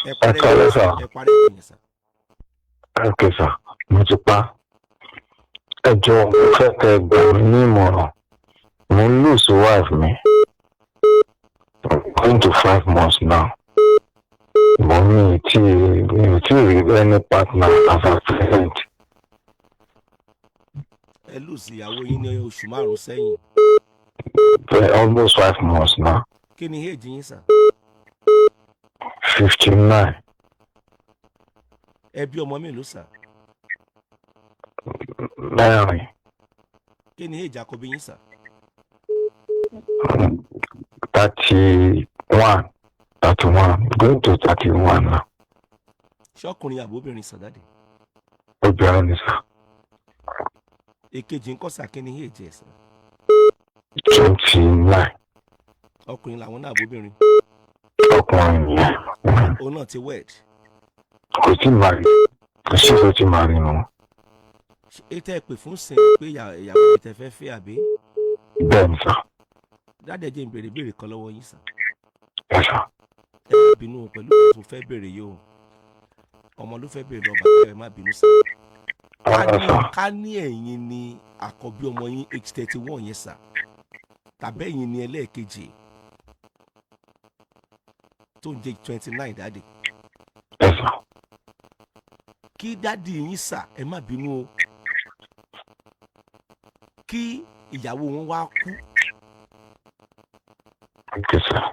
ẹ parẹ́ kálẹ́ sà. ẹ parẹ́ yẹn sà. Okay sà, mo ti pa. Ẹ jọ̀ọ́ mo fẹ́ kẹ́ gbà mí ní ìmọ̀ràn. Mo ń lose wife mi. Going to 5 months now. But mi ò tí rí any partner as a present. ẹ lùsì ìyàwó yín ní oṣù 5 sẹ́yìn. Almost 5 months now. kí ni age yín sà? 59. ẹ bí ọmọ mélòó sà? 9. kí ni age àkọ́bí yín sà? 31. Going to 31 now. ṣọkùnrin àbóbìnrin sà dáde? Obinrin ni sà. èkejì ńkọ́ sà, kí ni age ẹ̀ sà? 29. ọkùnrin làwọn náà àbóbìnrin? Ọkùnrin yẹn. òun náà ti wed. Kò tí marry. Kò sí kò tí marry nù. ètò ẹ pè fún sin pé ìyàwó mi tẹ fẹ́ fẹ́ àbí? Bẹ́ẹ̀ ni sà. dáde jẹ́ n béèrè kan lọ́wọ́ yín sà. Yes sà. ẹ má bínú pẹ̀lú ìgbà tó fẹ́ béèrè yìí o. ọmọ ló fẹ́ béèrè lọ bàbá ẹ má bínú sà. ká ní ẹ̀yin ni àkọ́bí ọmọ yín age 31 yẹn sà, tàbí ẹ̀yin ni ẹlẹ́ẹ̀kejì tó ń jẹ́ 29 dáde. Yes sà. kí dádì yín sà, ẹ má bínú o, kí ìyàwó wọn wá kú. Okay sà.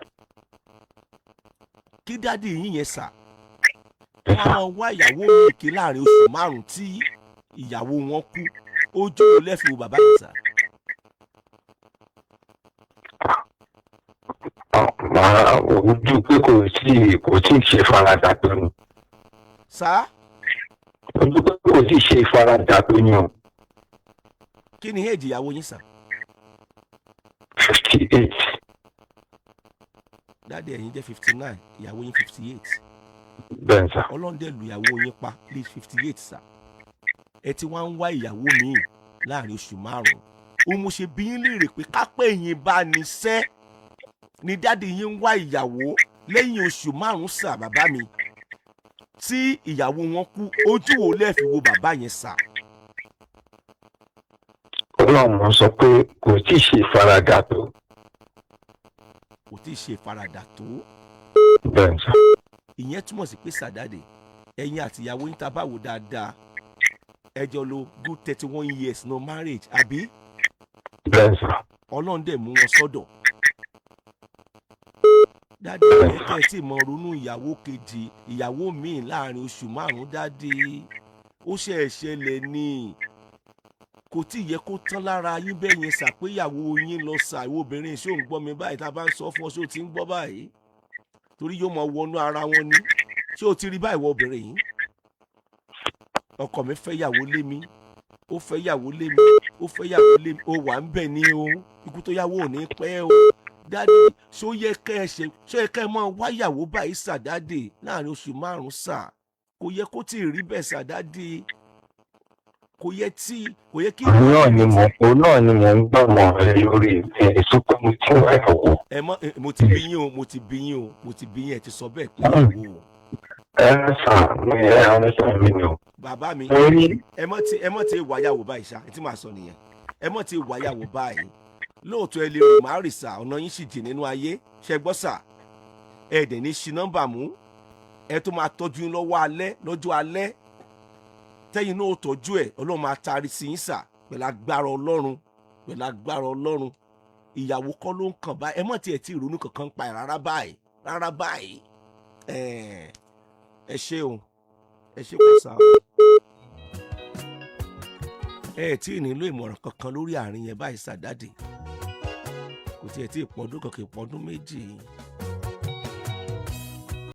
kí dádì yín yẹn sà, wọ́n á máa wá ìyàwó mi kí láàrin oṣù 5 tí ìyàwó wọn kú. ojú ò lẹ́fì wo bàbá yìí sà. Ojú pé kò tí ì ṣe faradà tó ni. sà. Ojú pé kò tí ì ṣe faradà tó ni o. kí ni age ìyàwó yín sà? 58. dáàdi ẹ̀yin jẹ́ 59, ìyàwó yín 58. Bẹ́ẹ̀ sà. ọlọ́run dẹ̀ lu ìyàwó yín pa ní 58 sà. ẹ ti wá ń wá ìyàwó míì láàrin oṣù 5. òun mo ṣe bí yín léèrè pé kápẹ́ yín bá ní sẹ́ ni dáàdi yín ń wá ìyàwó lẹ́yìn oṣù 5 sà bàbá mi, tí ìyàwó wọn kú. ojú wo lẹ́ẹ̀fi wo bàbá yẹn sà? Ọlọ́run sọ pé kò tí ì ṣe faradà tó. kò tí ì ṣe ìfaradà tó. Bẹ́ẹ̀ sà. ìyẹn túmọ̀ sí pé sàdáde ẹ̀yin àti ìyàwó yín tá bá wò dáadáa ẹ jọ lò good 31 years no marriage àbí? Bẹ́ẹ̀ sà. ọlọ́run dẹ̀ mú wọn sọ́dọ̀. dáàdi ẹ kẹ́ ẹ tí mọ ronú ìyàwó kejì ìyàwó míì láàrin oṣù 5 dáàdi. ó ṣe ṣẹlẹ̀ ni kò tí ì yẹ kó tán lára yín bẹ́ẹ̀ yẹn sà pé ìyàwó yín lọ sà. ìwọ obìnrin ṣé ò ń gbọ́ mi báyìí tá a bá ń sọ fún ọ ṣé o ti ń gbọ́ báyìí? torí yóò máa wọnú ara wọn ni. ṣé o ti rí báyìí wọ obìnrin yìí? ọkọ mi fẹ́ yàwó lé mi, ó fẹ́ yàwó lé mi, ó fẹ́ yàwó lé mi, ó wà ń bẹ̀ ni o, ikú tó yàwó ò ní pẹ́ o. dáàdì ṣó yẹ kẹ́ ẹ máa wá yàwó báyìí sà dáàdì láàrin oṣù 5 sà? kò yẹ kó tí ì rí bẹ́ẹ̀ sà dáàdì. kò yẹ kí. Òun náà ni mo ń gbọ́ mọ́ ẹ lórí èso pé mo ti wá ìyàwó. mo ti bí yín ẹ ti sọ bẹ́ẹ̀ pé ìyàwó. Ẹ sà mi àwọn ẹ̀sán mi ni o. bàbá mi Orí. ẹ mọ̀ tí wáyàwó báyìí ṣá tí màá sọ nìyẹn. ẹ mọ̀ tí wáyàwó báyìí lóòótọ́ ẹ lè rò má rì sà, ọ̀nà yín sì jìn nínú ayé ṣe gbọ́ sà. ẹ dẹ̀ ní ṣi nọ́mbà mú, ẹ tó máa tọ́jú yín lọ́jọ́ alẹ́ tẹ́yìn náà ó tọ́jú ẹ̀. ọlọ́run máa taari sí yín sà pẹ̀lú agbára ọlọ́run. ìyàwó kọ́ ló ń kàn báyìí. ẹ mọ̀ tí ẹ ti ìrònú kankan pa ẹ̀ rárá báyìí. ẹ ṣé o, ẹ ṣé kò sá o. ẹ tí ì nílò ìmọ̀ràn kankan lórí àárín yẹn báyìí sà dáàdì. kò tiẹ̀ tí ì pọ́dún kankan, ìpọ́dún méjì.